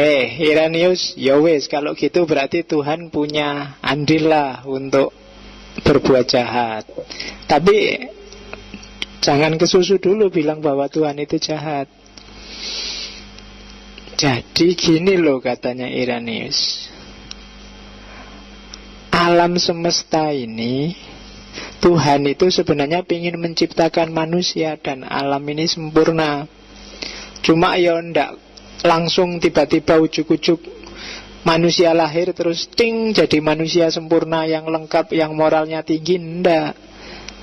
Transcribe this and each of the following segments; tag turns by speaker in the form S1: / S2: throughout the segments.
S1: Oke, Iranius, ya wis, kalau gitu berarti Tuhan punya andil lah untuk berbuat jahat. Tapi jangan kesusu dulu bilang bahwa Tuhan itu jahat. Jadi gini loh katanya Iranius, alam semesta ini, Tuhan itu sebenarnya ingin menciptakan manusia dan alam ini sempurna. Cuma ya ndak langsung tiba-tiba ujuk-ujuk manusia lahir terus ting jadi manusia sempurna yang lengkap, yang moralnya tinggi. Ndak,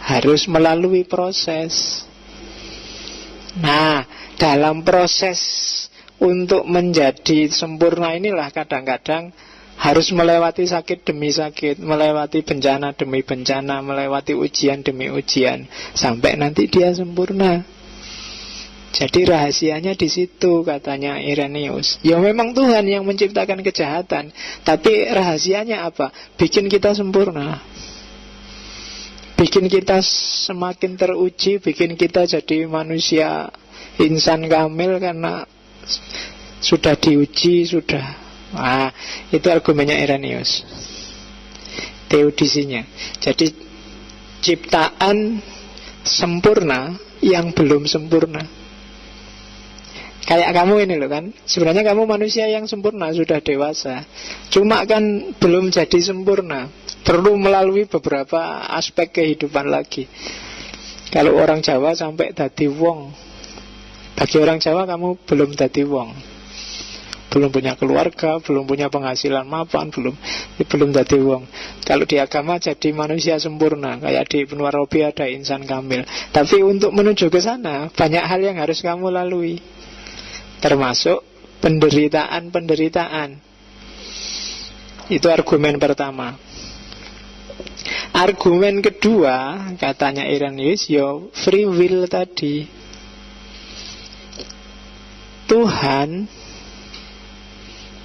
S1: harus melalui proses. Nah, dalam proses untuk menjadi sempurna inilah kadang-kadang harus melewati sakit demi sakit, melewati bencana demi bencana, melewati ujian demi ujian, sampai nanti dia sempurna. Jadi rahasianya di situ katanya Irenaeus. Ya memang Tuhan yang menciptakan kejahatan, tapi rahasianya apa? Bikin kita sempurna, bikin kita semakin teruji, bikin kita jadi manusia insan kamil karena sudah diuji, sudah. Nah, itu argumennya Irenaeus, teodisinya. Jadi ciptaan sempurna yang belum sempurna. Kayak kamu ini loh kan, sebenarnya kamu manusia yang sempurna, sudah dewasa, cuma kan belum jadi sempurna, perlu melalui beberapa aspek kehidupan lagi. Kalau orang Jawa sampai dadi wong, bagi orang Jawa kamu belum dadi wong, belum punya keluarga, belum punya penghasilan mapan, belum dadi wong. Kalau di agama jadi manusia sempurna, kayak di Ibnu Arabi ada insan kamil. Tapi untuk menuju ke sana banyak hal yang harus kamu lalui, termasuk penderitaan. Itu argumen pertama. Argumen kedua katanya Irenaeus, yo free will tadi. Tuhan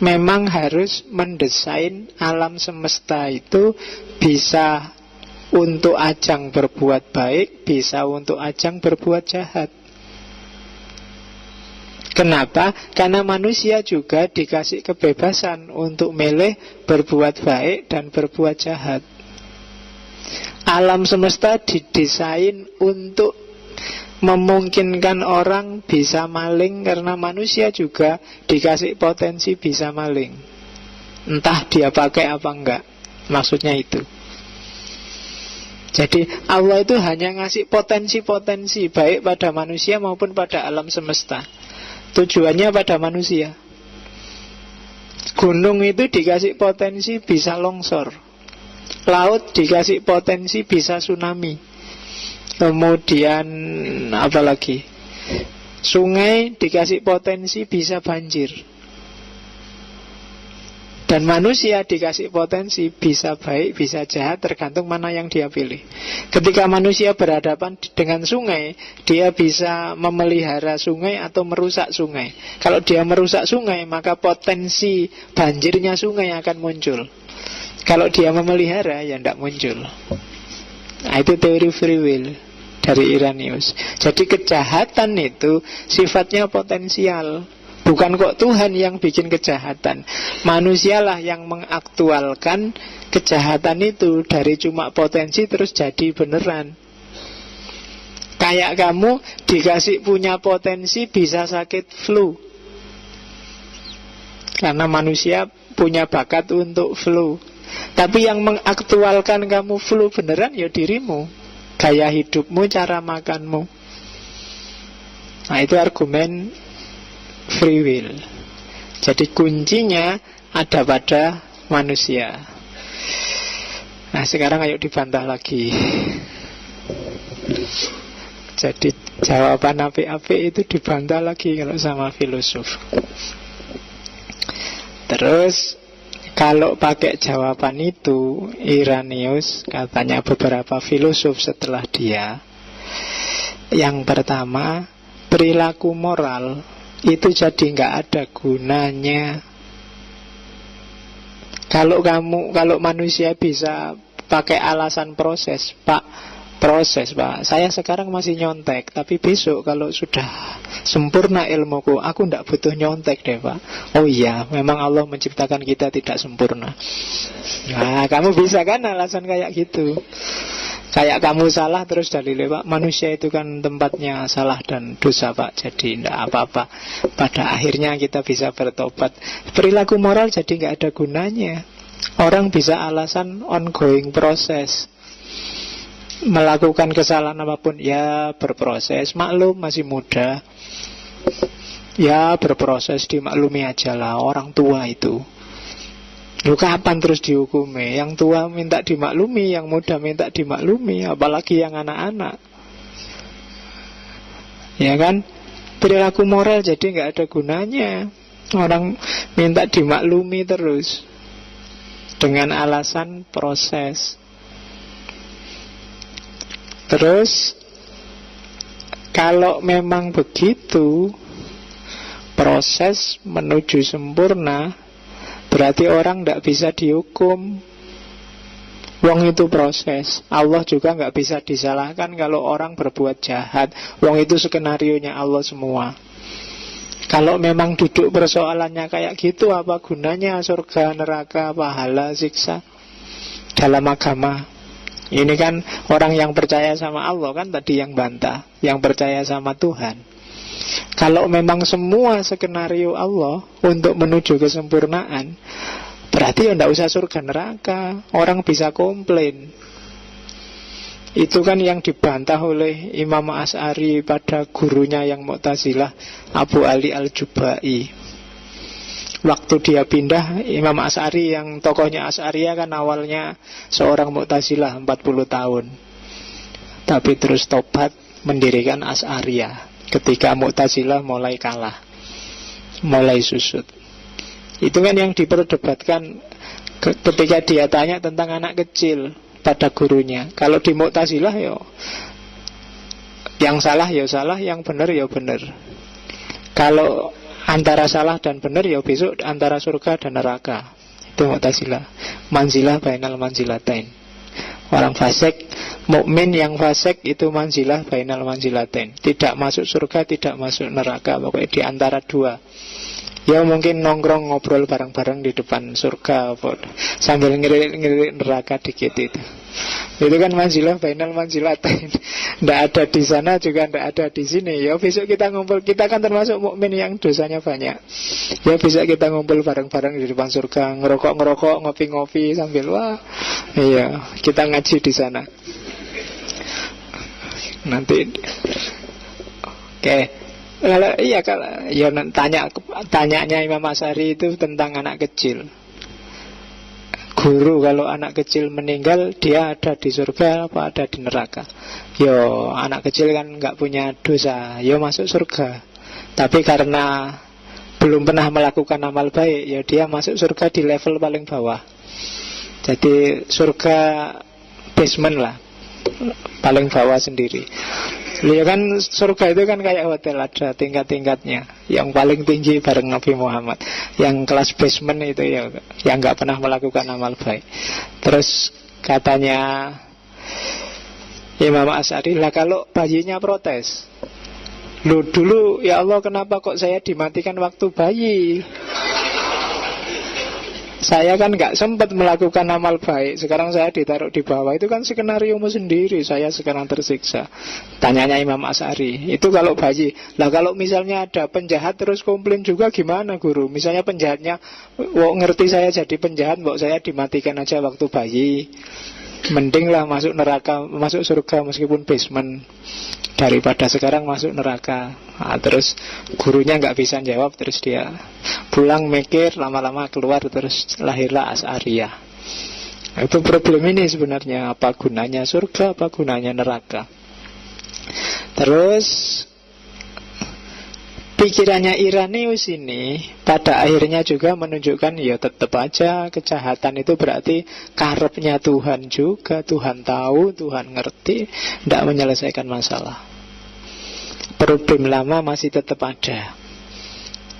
S1: memang harus mendesain alam semesta itu bisa untuk ajang berbuat baik, bisa untuk ajang berbuat jahat. Kenapa? Karena manusia juga dikasih kebebasan untuk milih berbuat baik dan berbuat jahat. Alam semesta didesain untuk memungkinkan orang bisa maling, karena manusia juga dikasih potensi bisa maling. Entah dia pakai apa enggak, maksudnya itu. Jadi Allah itu hanya ngasih potensi-potensi baik pada manusia maupun pada alam semesta. Tujuannya pada manusia. Gunung itu dikasih potensi bisa longsor, laut dikasih potensi bisa tsunami, kemudian apa lagi, sungai dikasih potensi bisa banjir. Dan manusia dikasih potensi bisa baik, bisa jahat, tergantung mana yang dia pilih. Ketika manusia berhadapan dengan sungai, dia bisa memelihara sungai atau merusak sungai. Kalau dia merusak sungai, maka potensi banjirnya sungai akan muncul. Kalau dia memelihara, ya tidak muncul. Nah, itu teori free will dari Irenaeus. Jadi kejahatan itu sifatnya potensial. Bukan kok Tuhan yang bikin kejahatan, manusialah yang mengaktualkan kejahatan itu dari cuma potensi terus jadi beneran. Kayak kamu dikasih punya potensi bisa sakit flu, karena manusia punya bakat untuk flu. Tapi yang mengaktualkan kamu flu beneran ya dirimu, gaya hidupmu, cara makanmu. Nah, itu argumen free will. Jadi kuncinya ada pada manusia. Nah, sekarang ayo dibantah lagi. Jadi jawaban apik-apik itu dibantah lagi kalau sama filosof. Terus kalau pakai jawaban itu, Irenaeus katanya beberapa filosof setelah dia, yang pertama, perilaku moral itu jadi nggak ada gunanya. Kalau manusia bisa pakai alasan proses, Pak, Proses, Pak. Saya sekarang masih nyontek, tapi besok kalau sudah sempurna ilmuku, aku tidak butuh nyontek deh, Pak. Oh iya, memang Allah menciptakan kita tidak sempurna. Nah, kamu bisa kan alasan kayak gitu. Kayak kamu salah terus dalilnya, Pak, manusia itu kan tempatnya salah dan dosa, Pak. Jadi tidak apa-apa. Pada akhirnya kita bisa bertobat. Perilaku moral jadi nggak ada gunanya. Orang bisa alasan ongoing proses. Melakukan kesalahan apapun, ya berproses. Maklum masih muda, ya berproses, dimaklumi aja lah. Orang tua itu, lu kapan terus dihukumi? Yang tua minta dimaklumi, yang muda minta dimaklumi, apalagi yang anak-anak. Ya kan? Perilaku moral jadi nggak ada gunanya. Orang minta dimaklumi terus dengan alasan proses. Terus kalau memang begitu proses menuju sempurna, berarti orang tidak bisa dihukum. Wong itu proses. Allah juga nggak bisa disalahkan kalau orang berbuat jahat. Wong itu skenarionya Allah semua. Kalau memang duduk persoalannya kayak gitu, apa gunanya surga, neraka, pahala, siksa dalam agama? Ini kan orang yang percaya sama Allah kan tadi yang bantah, yang percaya sama Tuhan. Kalau memang semua skenario Allah untuk menuju kesempurnaan, berarti ya tidak usah surga neraka. Orang bisa komplain. Itu kan yang dibantah oleh Imam Asy'ari pada gurunya yang Mu'tazilah, Abu Ali Al-Jubai. Waktu dia pindah, Imam Asy'ari yang tokohnya Asy'ariyah kan awalnya seorang Mu'tazilah 40 tahun, tapi terus tobat mendirikan Asy'ariyah ketika Mu'tazilah mulai kalah, mulai susut. Itu kan yang diperdebatkan ketika dia tanya tentang anak kecil pada gurunya. Kalau di Mu'tazilah ya yang salah ya salah, yang benar ya benar. Kalau antara salah dan benar ya besok antara surga dan neraka. Itu Mu'tazilah. Manzilah bainal manzilatain. Orang fasik, mukmin yang fasik itu manzilah bainal manzilatain. Tidak masuk surga, tidak masuk neraka, pokoknya di antara dua. Ya mungkin nongkrong ngobrol bareng-bareng di depan surga sambil ngelirik-ngelirik neraka dikit itu. Itu kan manzilah bainal manzilatain. Tidak ada di sana juga tidak ada di sini. Ya besok kita ngumpul, kita kan termasuk mukmin yang dosanya banyak. Ya bisa kita ngumpul bareng-bareng di depan surga, ngerokok-ngerokok, ngopi-ngopi sambil wah. Iya, kita ngaji di sana. Nanti oke. Kalau ya tanyanya Imam Asy'ari itu tentang anak kecil. Guru kalau anak kecil meninggal, dia ada di surga apa ada di neraka? Yo anak kecil kan nggak punya dosa, yo masuk surga. Tapi karena belum pernah melakukan amal baik, ya dia masuk surga di level paling bawah. Jadi surga basement lah, paling bawah sendiri. Ya kan surga itu kan kayak hotel, ada tingkat-tingkatnya. Yang paling tinggi bareng Nabi Muhammad. Yang kelas basement itu ya yang nggak pernah melakukan amal baik. Terus katanya Imam Asy'ari, lah kalau bayinya protes, lu dulu ya Allah kenapa kok saya dimatikan waktu bayi? Saya kan gak sempat melakukan amal baik, sekarang saya ditaruh di bawah. Itu kan skenariomu sendiri, saya sekarang tersiksa. Tanyanya Imam Asy'ari, itu kalau bayi. Lah kalau misalnya ada penjahat terus komplain juga gimana guru? Misalnya penjahatnya, ngerti saya jadi penjahat, saya dimatikan aja waktu bayi. Mending lah masuk neraka, masuk surga meskipun basement, daripada sekarang masuk neraka. Nah, terus gurunya nggak bisa jawab, terus dia pulang mikir, lama-lama keluar, terus lahirlah Asy'ariyah. Itu problem ini sebenarnya, apa gunanya surga, apa gunanya neraka. Terus pikirannya Irenaeus ini pada akhirnya juga menunjukkan ya tetap aja kejahatan itu berarti karepnya Tuhan juga. Tuhan tahu, Tuhan ngerti, tidak menyelesaikan masalah. Problem lama masih tetap ada.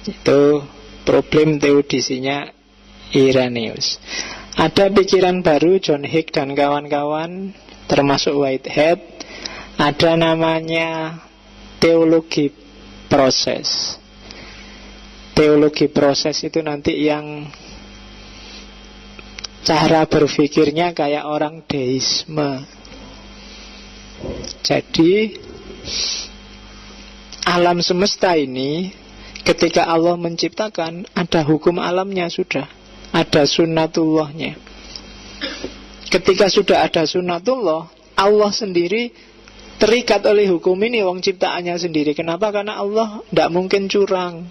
S1: Itu problem teodisinya Irenaeus. Ada pikiran baru, John Hick dan kawan-kawan termasuk Whitehead, ada namanya teologi proses. Teologi proses itu nanti yang cara berpikirnya kayak orang deisme. Jadi alam semesta ini ketika Allah menciptakan, ada hukum alamnya sudah, ada sunnatullahnya. Ketika sudah ada sunnatullah, Allah sendiri terikat oleh hukum ini, wong ciptaannya sendiri. Kenapa? Karena Allah tidak mungkin curang,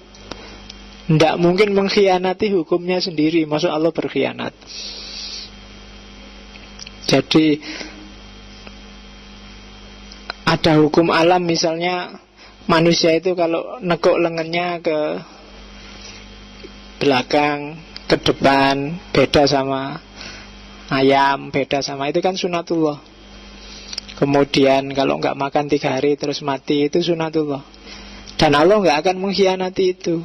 S1: tidak mungkin mengkhianati hukumnya sendiri. Maksud Allah berkhianat. Jadi ada hukum alam, misalnya manusia itu kalau neguk lengannya ke belakang, ke depan, beda sama ayam, beda sama, itu kan sunatullah. Kemudian kalau nggak makan 3 hari terus mati, itu sunatullah. Dan Allah nggak akan mengkhianati itu.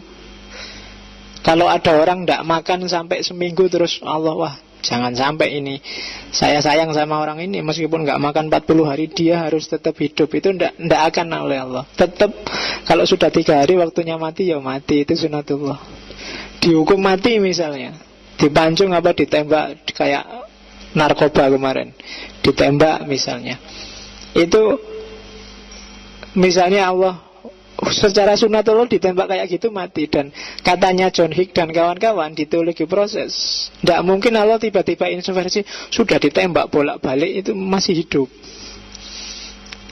S1: Kalau ada orang nggak makan sampai seminggu terus Allah, wah jangan sampai ini, saya sayang sama orang ini, meskipun nggak makan 40 hari dia harus tetap hidup, itu ndak akan oleh Allah. Tetap kalau sudah 3 hari waktunya mati, ya mati, itu sunatullah. Dihukum mati misalnya, dipancung apa ditembak kayak narkoba kemarin, ditembak misalnya, itu misalnya Allah secara sunatullah ditembak kayak gitu mati. Dan katanya John Hick dan kawan-kawan di teologi proses, tidak mungkin Allah tiba-tiba intervensi, sudah ditembak bolak-balik itu masih hidup.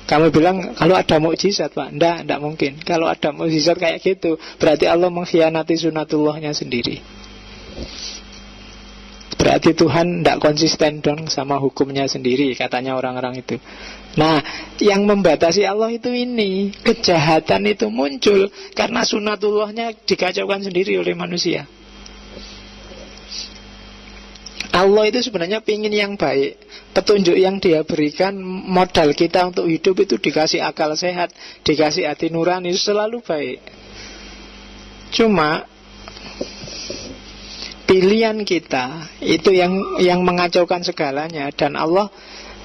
S1: Kamu bilang kalau ada mukjizat, Pak, tidak mungkin. Kalau ada mukjizat kayak gitu, berarti Allah mengkhianati sunatullahnya sendiri. Berarti Tuhan tidak konsisten dong sama hukumnya sendiri, katanya orang-orang itu. Nah, yang membatasi Allah itu ini, kejahatan itu muncul karena sunatullahnya dikacaukan sendiri oleh manusia. Allah itu sebenarnya pingin yang baik. Petunjuk yang dia berikan, modal kita untuk hidup itu dikasih akal sehat, dikasih hati nurani, itu selalu baik. Cuma pilihan kita itu yang mengacaukan segalanya. Dan Allah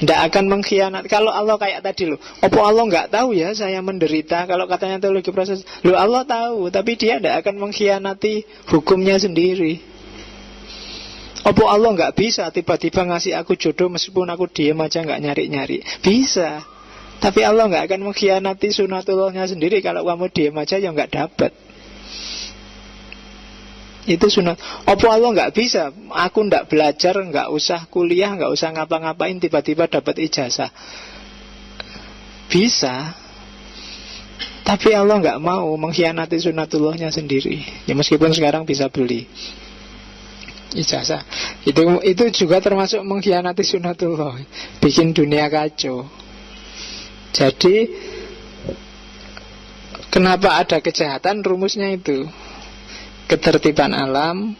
S1: tidak akan mengkhianat. Kalau Allah kayak tadi loh, apa Allah nggak tahu ya saya menderita? Kalau katanya teologi proses, loh Allah tahu, tapi dia tidak akan mengkhianati hukumnya sendiri. Apa Allah nggak bisa tiba-tiba ngasih aku jodoh meskipun aku diem aja nggak nyari-nyari? Bisa. Tapi Allah nggak akan mengkhianati sunatullahnya sendiri. Kalau kamu diem aja ya nggak dapat. Itu sunat. Apa Allah nggak bisa? Aku nggak belajar, nggak usah kuliah, nggak usah ngapa-ngapain, tiba-tiba dapat ijazah. Bisa. Tapi Allah nggak mau mengkhianati sunatullahnya sendiri. Ya meskipun sekarang bisa beli ijazah. Itu juga termasuk mengkhianati sunatullah, bikin dunia kacau. Jadi kenapa ada kejahatan? Rumusnya itu ketertiban alam,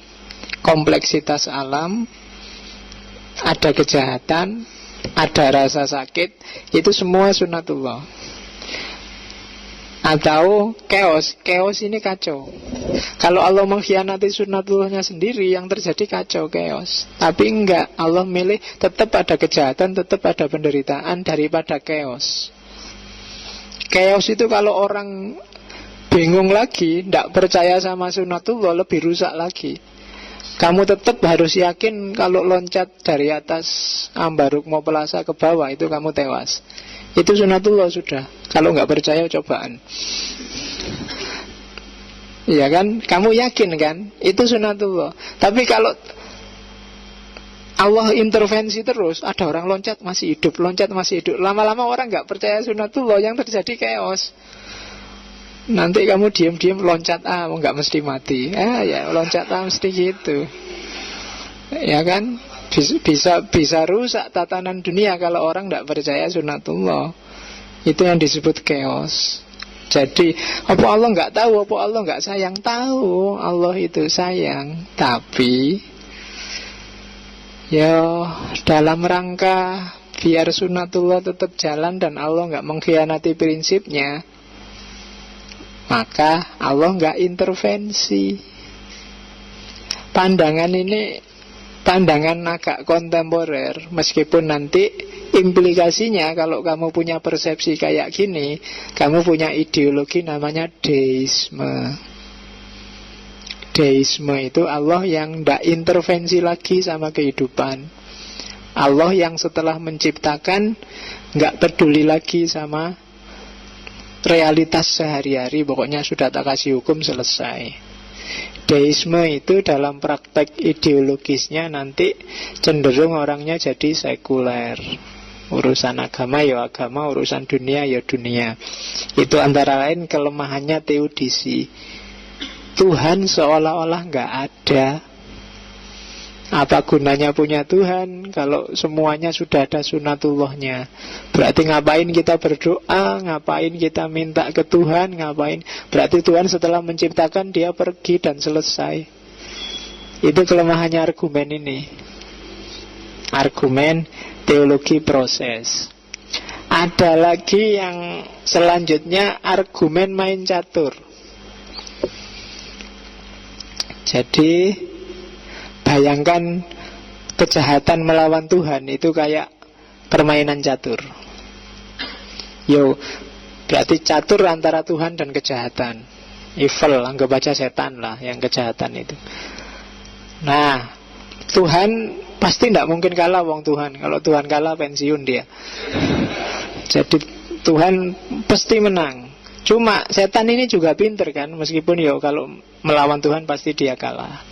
S1: kompleksitas alam, ada kejahatan, ada rasa sakit, itu semua sunatullah. Atau chaos. Chaos ini kacau. Kalau Allah mengkhianati sunatullahnya sendiri, yang terjadi kacau, chaos. Tapi enggak, Allah milih tetap ada kejahatan, tetap ada penderitaan daripada chaos. Chaos itu kalau orang bingung lagi, tidak percaya sama sunatullah, lebih rusak lagi. Kamu tetap harus yakin kalau loncat dari atas Ambaruk mau Pelasa ke bawah itu kamu tewas. Itu sunatullah sudah. Kalau nggak percaya cobaan. Iya kan? Kamu yakin kan? Itu sunatullah. Tapi kalau Allah intervensi terus, ada orang loncat masih hidup, loncat masih hidup, lama-lama orang nggak percaya sunatullah, yang terjadi chaos. Nanti kamu diam-diam loncat nggak mesti mati. Ya loncat mesti gitu. Ya kan? Bisa rusak tatanan dunia kalau orang tidak percaya sunatullah. Itu yang disebut chaos. Jadi apa Allah nggak tahu, apa Allah nggak sayang? Tahu, Allah itu sayang. Tapi ya dalam rangka biar sunatullah tetap jalan dan Allah nggak mengkhianati prinsipnya, maka Allah nggak intervensi. Pandangan ini pandangan agak kontemporer, meskipun nanti implikasinya kalau kamu punya persepsi kayak gini, kamu punya ideologi namanya deisme. Deisme itu Allah yang tidak intervensi lagi sama kehidupan. Allah yang setelah menciptakan nggak peduli lagi sama realitas sehari-hari, pokoknya sudah tak kasih hukum, selesai. Deisme itu dalam praktek ideologisnya nanti cenderung orangnya jadi sekuler. Urusan agama ya agama, urusan dunia ya dunia. Itu antara lain kelemahannya teodisi. Tuhan seolah-olah nggak ada. Apa gunanya punya Tuhan kalau semuanya sudah ada sunatullahnya? Berarti ngapain kita berdoa? Ngapain kita minta ke Tuhan? Ngapain? Berarti Tuhan setelah menciptakan dia pergi dan selesai. Itu kelemahannya argumen ini. Argumen teologi proses. Ada lagi yang selanjutnya, argumen main catur. Jadi bayangkan kejahatan melawan Tuhan itu kayak permainan catur. Yo, berarti catur antara Tuhan dan kejahatan. Evil, anggap aja setan lah yang kejahatan itu. Nah, Tuhan pasti tidak mungkin kalah wong Tuhan. Kalau Tuhan kalah pensiun dia. Jadi Tuhan pasti menang. Cuma setan ini juga pinter kan, meskipun ya kalau melawan Tuhan pasti dia kalah.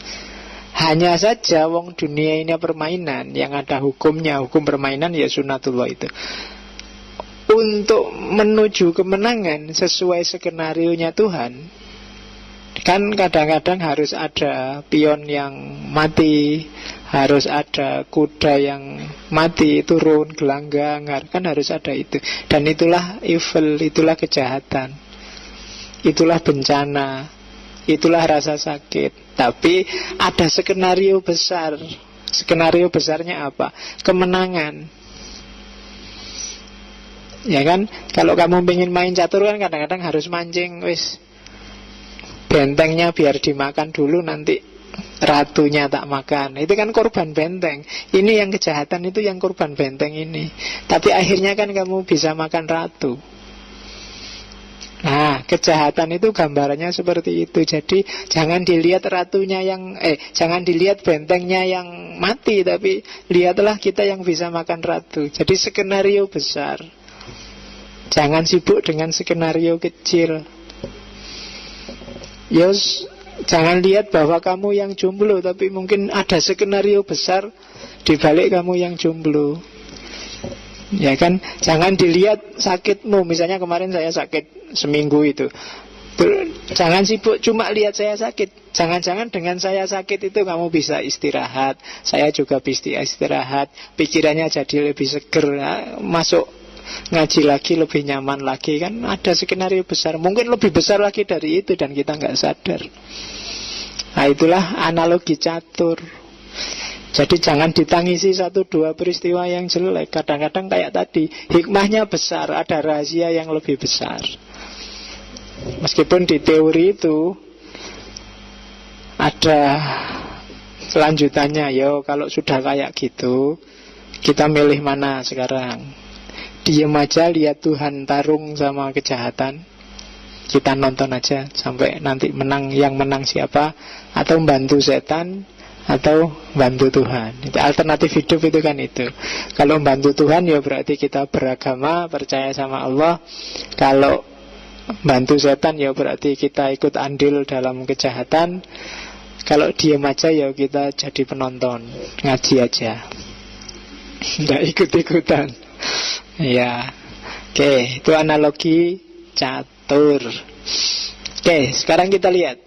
S1: Hanya saja wong dunia ini permainan yang ada hukumnya, hukum permainan ya sunatullah itu. Untuk menuju kemenangan sesuai skenarionya Tuhan, kan kadang-kadang harus ada pion yang mati, harus ada kuda yang mati, turun gelanggang, kan harus ada itu. Dan itulah evil, itulah kejahatan, itulah bencana, itulah rasa sakit. Tapi ada skenario besar. Skenario besarnya apa? Kemenangan. Ya kan, kalau kamu pengen main catur kan kadang-kadang harus mancing, wis bentengnya biar dimakan dulu, nanti ratunya tak makan. Itu kan korban benteng. Ini yang kejahatan, itu yang korban benteng ini. Tapi akhirnya kan kamu bisa makan ratu. Nah, kejahatan itu gambarannya seperti itu. Jadi jangan dilihat ratunya yang jangan dilihat bentengnya yang mati, tapi lihatlah kita yang bisa makan ratu. Jadi skenario besar. Jangan sibuk dengan skenario kecil. Yos, jangan lihat bahwa kamu yang jomblo, tapi mungkin ada skenario besar di balik kamu yang jomblo. Ya kan, jangan dilihat sakitmu. Misalnya kemarin saya sakit seminggu itu. Jangan sibuk cuma lihat saya sakit. Jangan-jangan dengan saya sakit itu kamu bisa istirahat, saya juga bisa istirahat, pikirannya jadi lebih seger, masuk ngaji lagi lebih nyaman lagi. Kan ada skenario besar, mungkin lebih besar lagi dari itu dan kita nggak sadar. Nah, itulah analogi catur. Jadi jangan ditangisi satu dua peristiwa yang jelek. Kadang-kadang kayak tadi, hikmahnya besar, ada rahasia yang lebih besar. Meskipun di teori itu ada kelanjutannya. Yo, kalau sudah kayak gitu, kita milih mana sekarang? Diam aja lihat Tuhan tarung sama kejahatan, kita nonton aja sampai nanti menang, yang menang siapa, atau bantu setan atau bantu Tuhan. Itu alternatif hidup itu kan itu. Kalau bantu Tuhan ya berarti kita beragama, percaya sama Allah. Kalau bantu setan ya berarti kita ikut andil dalam kejahatan. Kalau diam aja ya kita jadi penonton, ngaji aja, nggak ikut-ikutan. Ya, oke, itu analogi catur. Oke, sekarang kita lihat